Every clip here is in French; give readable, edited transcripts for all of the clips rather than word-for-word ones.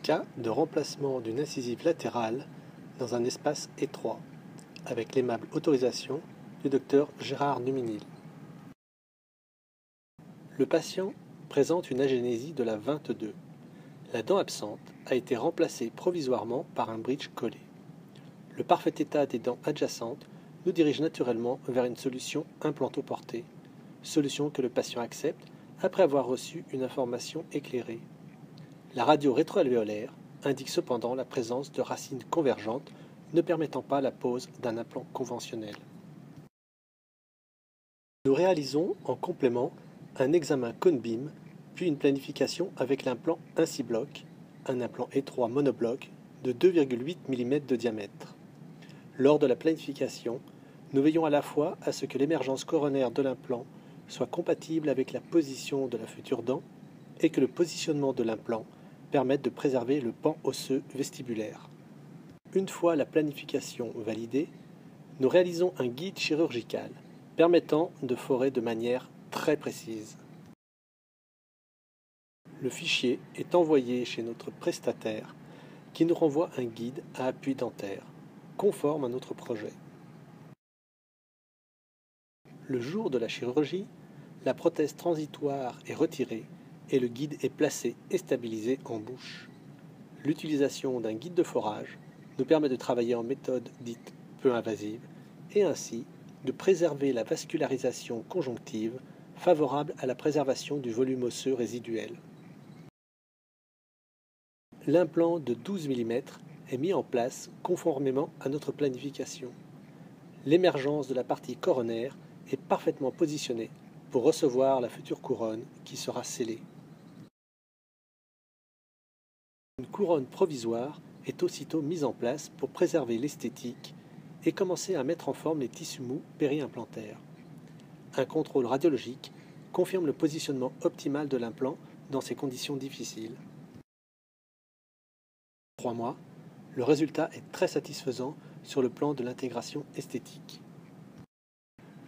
Cas de remplacement d'une incisive latérale dans un espace étroit, avec l'aimable autorisation du Dr Gérard Numinil. Le patient présente une agénésie de la 22. La dent absente a été remplacée provisoirement par un bridge collé. Le parfait état des dents adjacentes nous dirige naturellement vers une solution implantoportée, solution que le patient accepte après avoir reçu une information éclairée. La radio rétroalvéolaire indique cependant la présence de racines convergentes ne permettant pas la pose d'un implant conventionnel. Nous réalisons en complément un examen cone-beam, puis une planification avec l'implant 1/6 bloc, un implant étroit monobloc de 2,8 mm de diamètre. Lors de la planification, nous veillons à la fois à ce que l'émergence coronaire de l'implant soit compatible avec la position de la future dent et que le positionnement de l'implant permette de préserver le pan osseux vestibulaire. Une fois la planification validée, nous réalisons un guide chirurgical permettant de forer de manière très précise. Le fichier est envoyé chez notre prestataire qui nous renvoie un guide à appui dentaire, conforme à notre projet. Le jour de la chirurgie, la prothèse transitoire est retirée et le guide est placé et stabilisé en bouche. L'utilisation d'un guide de forage nous permet de travailler en méthode dite peu invasive et ainsi de préserver la vascularisation conjonctive favorable à la préservation du volume osseux résiduel. L'implant de 12 mm est mis en place conformément à notre planification. L'émergence de la partie coronaire est parfaitement positionnée pour recevoir la future couronne qui sera scellée. Une couronne provisoire est aussitôt mise en place pour préserver l'esthétique et commencer à mettre en forme les tissus mous périimplantaires. Un contrôle radiologique confirme le positionnement optimal de l'implant dans ces conditions difficiles. 3 mois, le résultat est très satisfaisant sur le plan de l'intégration esthétique.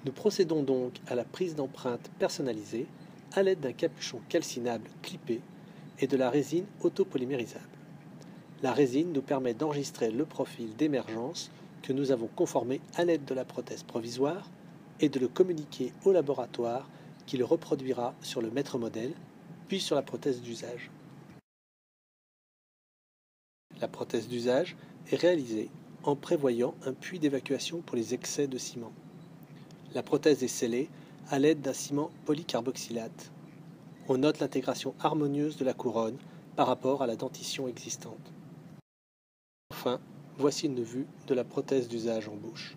Nous procédons donc à la prise d'empreintes personnalisée à l'aide d'un capuchon calcinable clippé et de la résine autopolymérisable. La résine nous permet d'enregistrer le profil d'émergence que nous avons conformé à l'aide de la prothèse provisoire et de le communiquer au laboratoire qui le reproduira sur le maître modèle, puis sur la prothèse d'usage. La prothèse d'usage est réalisée en prévoyant un puits d'évacuation pour les excès de ciment. La prothèse est scellée à l'aide d'un ciment polycarboxylate. On note l'intégration harmonieuse de la couronne par rapport à la dentition existante. Enfin, voici une vue de la prothèse d'usage en bouche.